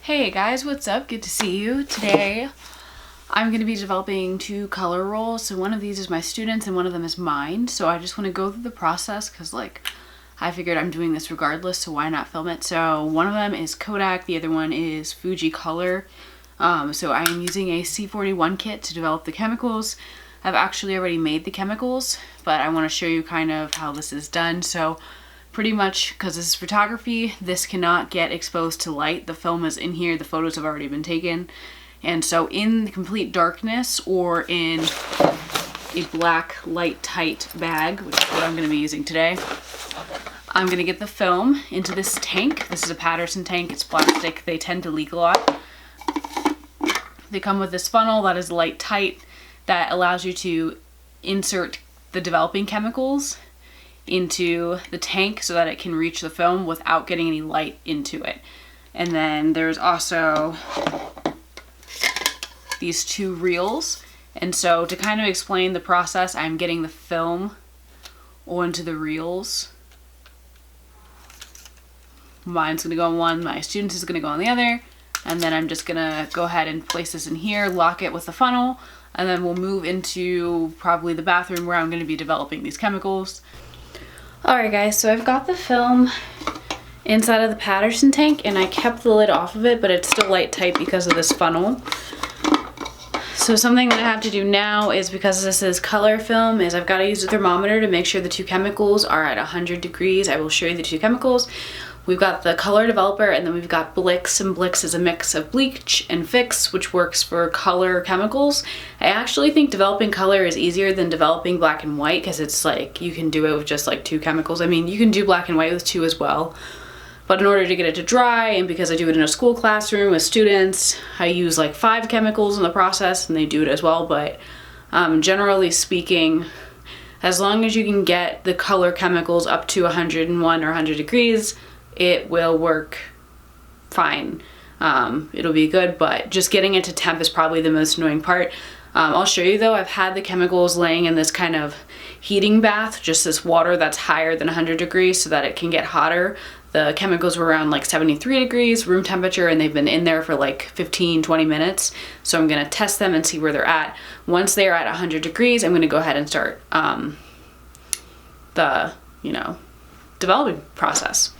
Hey guys, what's up? Good to see you. Today I'm going to be developing two color rolls. So one of these is my students and one of them is mine. So I just want to go through the process because I figured I'm doing this regardless, so why not film it? So one of them is Kodak, the other one is Fuji Color. So I am using a C41 kit to develop the chemicals. I've actually already made the chemicals, but I want to show you kind of how this is done. So pretty much, because this is photography, this cannot get exposed to light. The film is in here, the photos have already been taken. And so in complete darkness or in a black light tight bag, which is what I'm going to be using today, I'm going to get the film into this tank. This is a Patterson tank, it's plastic, they tend to leak a lot. They come with this funnel that is light tight that allows you to insert the developing chemicals into the tank so that it can reach the film without getting any light into it. And then there's also these two reels. And so to kind of explain the process, I'm getting the film onto the reels. Mine's gonna go on one, my student's is gonna go on the other. And then I'm just gonna go ahead and place this in here, lock it with the funnel, and then we'll move into probably the bathroom where I'm gonna be developing these chemicals. Alright guys, so I've got the film inside of the Patterson tank and I kept the lid off of it, but it's still light tight because of this funnel. So something that I have to do now is, because this is color film, is I've got to use a thermometer to make sure the two chemicals are at 100 degrees. I will show you the two chemicals. We've got the color developer and then we've got Blix, and Blix is a mix of bleach and fix, which works for color chemicals. I actually think developing color is easier than developing black and white because it's like you can do it with just like two chemicals. I mean, you can do black and white with two as well. But in order to get it to dry, and because I do it in a school classroom with students, I use like 5 chemicals in the process and they do it as well. But generally speaking, as long as you can get the color chemicals up to 101 or 100 degrees, it will work fine. It'll be good, but just getting it to temp is probably the most annoying part. I'll show you though, I've had the chemicals laying in this kind of heating bath, just this water that's higher than 100 degrees so that it can get hotter. The chemicals were around like 73 degrees room temperature and they've been in there for like 15-20 minutes. So I'm gonna test them and see where they're at. Once they're at 100 degrees, I'm gonna go ahead and start the developing process.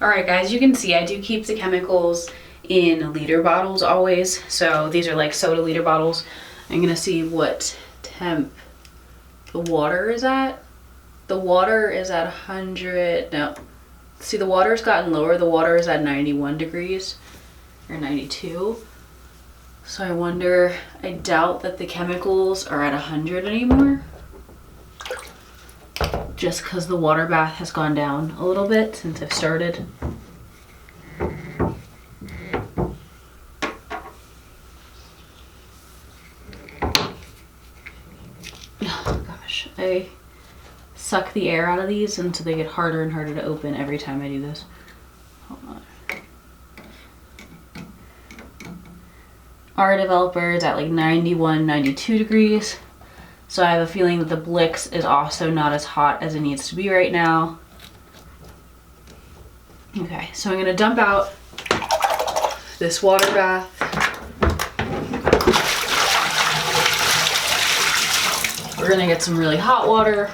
Alright guys, you can see I do keep the chemicals in liter bottles always. So these are like soda liter bottles. I'm gonna see what temp the water is at. The water is at 100, no. See, the water's gotten lower. The water is at 91 degrees or 92. So I wonder, I doubt that the chemicals are at 100 anymore. Just because the water bath has gone down a little bit since I've started. Oh gosh, I suck the air out of these until they get harder and harder to open every time I do this. Hold on. Our developer is at like 91, 92 degrees. So I have a feeling that the Blix is also not as hot as it needs to be right now. Okay, so I'm gonna dump out this water bath. We're gonna get some really hot water.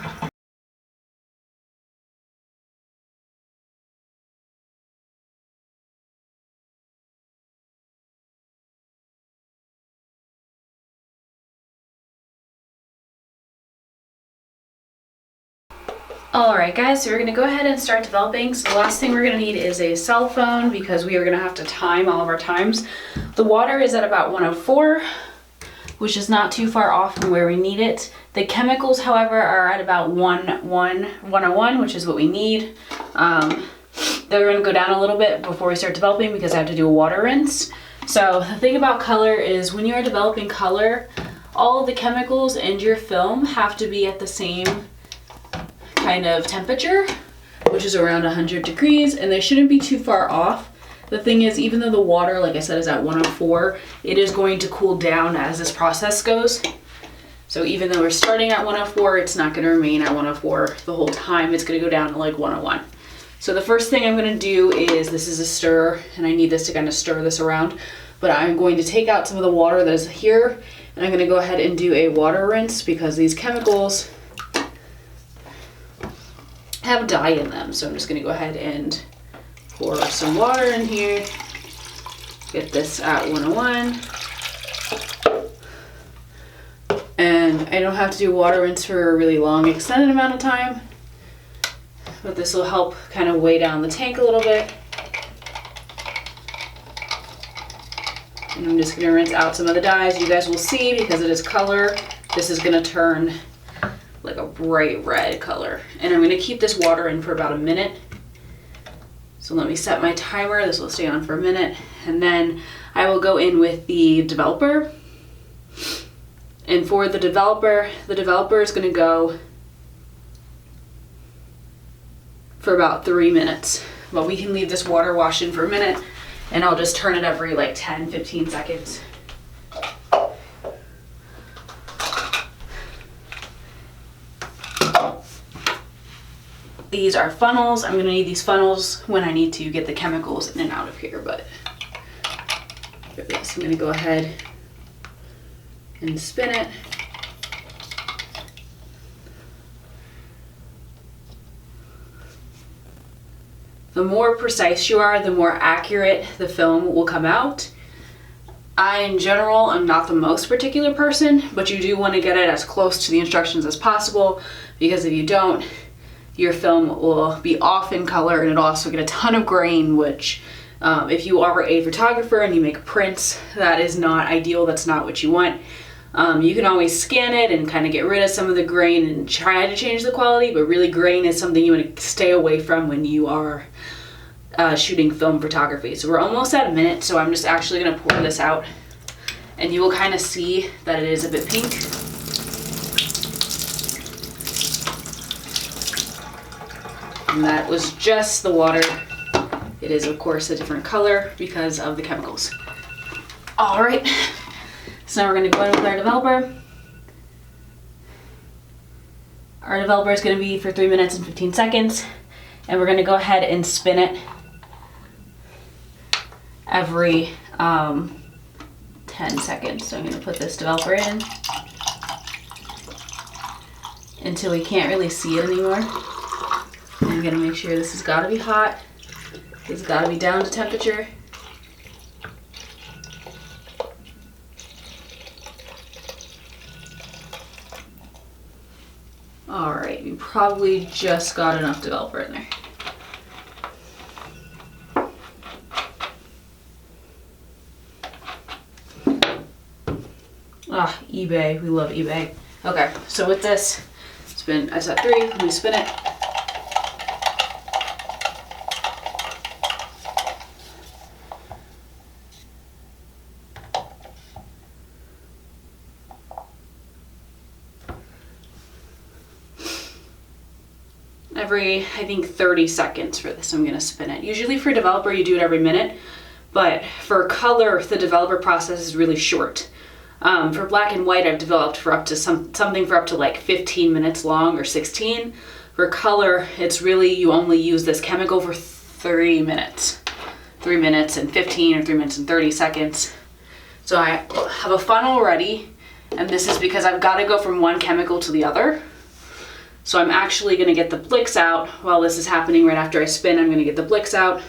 Alright guys, so we're going to go ahead and start developing. So the last thing we're going to need is a cell phone because we are going to have to time all of our times. The water is at about 104, which is not too far off from where we need it. The chemicals, however, are at about 101, which is what we need. They're going to go down a little bit before we start developing because I have to do a water rinse. So the thing about color is when you are developing color, all of the chemicals and your film have to be at the same kind of temperature, which is around 100 degrees, and they shouldn't be too far off. The thing is, even though the water, like I said, is at 104, it is going to cool down as this process goes. So even though we're starting at 104, it's not going to remain at 104 the whole time. It's going to go down to like 101. So the first thing I'm gonna do is, this is a stir, and I need this to kind of stir this around, but I'm going to take out some of the water that is here, and I'm gonna go ahead and do a water rinse because these chemicals have dye in them. So I'm just gonna go ahead and pour some water in here. Get this at 101. And I don't have to do water rinse for a really long extended amount of time, but this will help kind of weigh down the tank a little bit. And I'm just gonna rinse out some of the dyes. You guys will see, because it is color, this is gonna turn like a bright red color. And I'm gonna keep this water in for about a minute. So let me set my timer. This will stay on for a minute. And then I will go in with the developer. And for the developer is gonna go for about 3 minutes. But we can leave this water wash in for a minute, and I'll just turn it every like 10-15 seconds. These are funnels. I'm gonna need these funnels when I need to get the chemicals in and out of here, but so I'm gonna go ahead and spin it. The more precise you are, the more accurate the film will come out. I, in general, am not the most particular person, but you do want to get it as close to the instructions as possible, because if you don't, your film will be off in color, and it'll also get a ton of grain, which if you are a photographer and you make prints, that is not ideal. That's not what you want. You can always scan it and kind of get rid of some of the grain and try to change the quality, but really grain is something you want to stay away from when you are shooting film photography. So we're almost at a minute, so I'm just actually going to pour this out, and you will kind of see that it is a bit pink. And that was just the water. It is, of course, a different color because of the chemicals. All right, so now we're going to go in with our developer. Our developer is going to be for 3 minutes and 15 seconds, and we're going to go ahead and spin it every 10 seconds. So I'm going to put this developer in until we can't really see it anymore. I'm going to make sure this has got to be hot. It's got to be down to temperature. All right, we probably just got enough developer in there. Ah, eBay, we love eBay. Okay, so with this, I set 3, let me spin it. Every, I think, 30 seconds for this, I'm gonna spin it. Usually for developer, you do it every minute, but for color, the developer process is really short. For black and white, I've developed for up to something for up to like 15 minutes long or 16. For color, it's really, you only use this chemical for 3 minutes. 3 minutes and 15 or 3 minutes and 30 seconds. So I have a funnel ready, and this is because I've got to go from one chemical to the other. So I'm actually going to get the Blix out while this is happening. Right after I spin, I'm going to get the Blix out.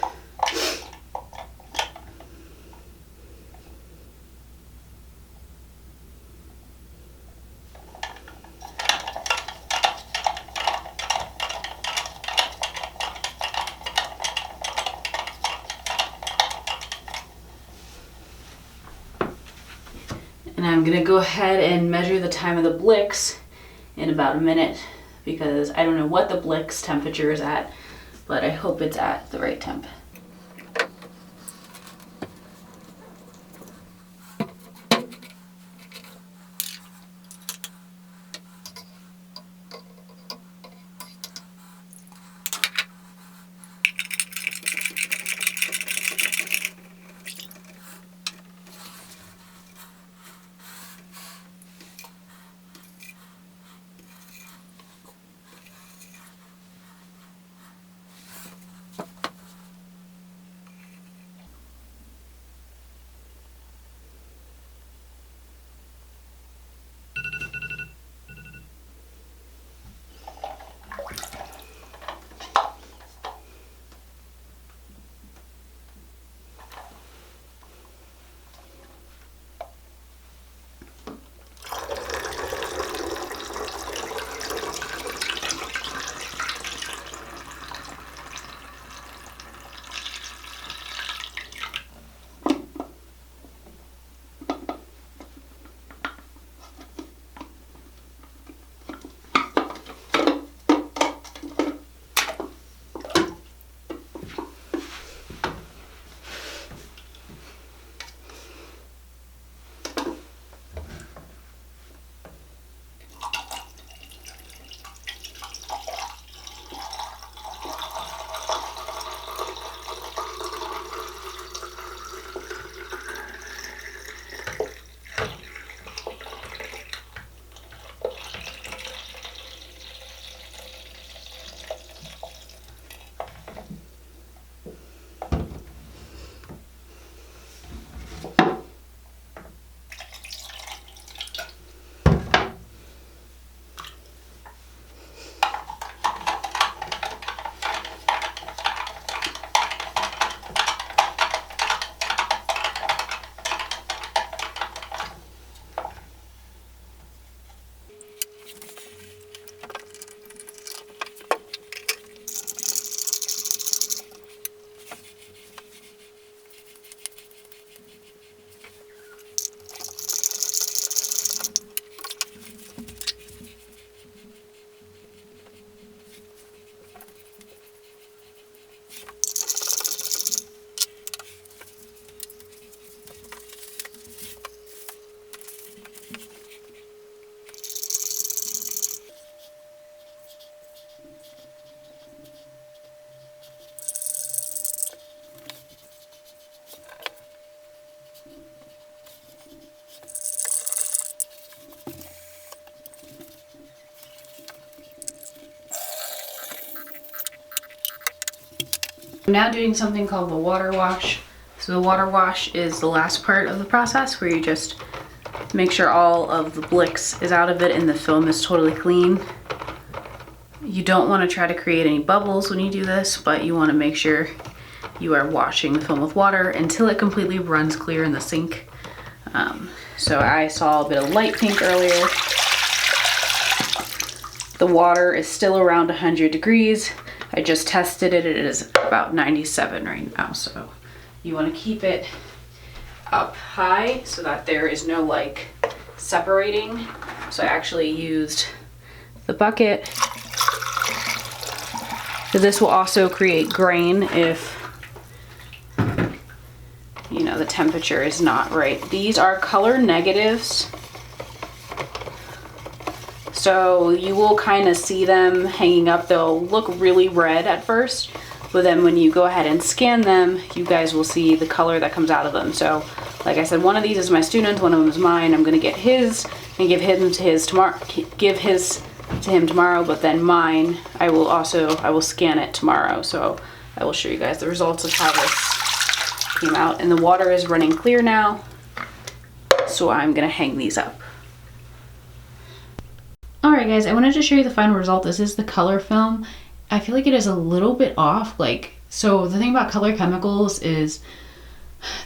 And I'm going to go ahead and measure the time of the Blix in about a minute, because I don't know what the Blix temperature is at, but I hope it's at the right temp. I'm now doing something called the water wash. So the water wash is the last part of the process where you just make sure all of the Blix is out of it and the film is totally clean. You don't want to try to create any bubbles when you do this, but you want to make sure you are washing the film with water until it completely runs clear in the sink. So I saw a bit of light pink earlier. The water is still around 100 degrees. I just tested it. It is about 97 right now. So you want to keep it up high so that there is no like separating. So I actually used the bucket. So this will also create grain if, you know, the temperature is not right. These are color negatives. So you will kind of see them hanging up. They'll look really red at first, but then when you go ahead and scan them, you guys will see the color that comes out of them. So like I said, one of these is my student, one of them is mine. I'm gonna get his and give him to his tomorrow, give his to him tomorrow, but then mine, I will scan it tomorrow. So I will show you guys the results of how this came out. And the water is running clear now. So I'm gonna hang these up. Alright guys, I wanted to show you the final result. This is the color film. I feel like it is a little bit off. So the thing about color chemicals is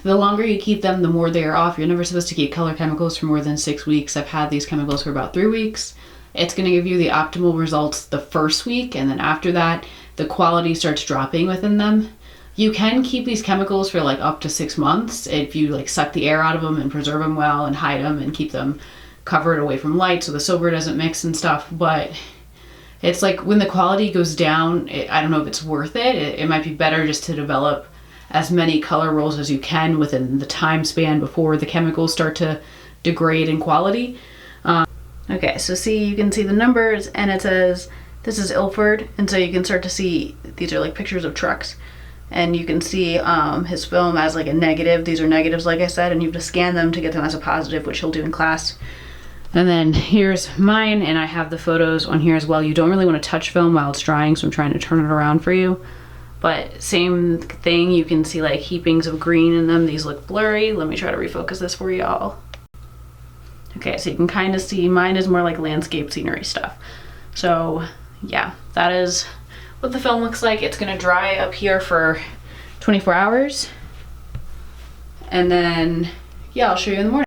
the longer you keep them, the more they are off. You're never supposed to keep color chemicals for more than 6 weeks. I've had these chemicals for about 3 weeks. It's going to give you the optimal results the first week, and then after that, the quality starts dropping within them. You can keep these chemicals for like up to 6 months if you like suck the air out of them and preserve them well and hide them and keep them covered away from light so the silver doesn't mix and stuff. But it's like when the quality goes down, I don't know if it's worth it. It might be better just to develop as many color rolls as you can within the time span before the chemicals start to degrade in quality. Okay, so see, you can see the numbers, and it says this is Ilford, and so you can start to see these are like pictures of trucks, and you can see his film as like a negative. These are negatives, like I said, and you have to scan them to get them as a positive, which he'll do in class. And then here's mine, and I have the photos on here as well. You don't really want to touch film while it's drying, so I'm trying to turn it around for you. But same thing, you can see like heapings of green in them. These look blurry. Let me try to refocus this for y'all. Okay, so you can kind of see mine is more like landscape scenery stuff. So yeah, that is what the film looks like. It's gonna dry up here for 24 hours. And then, yeah, I'll show you in the morning.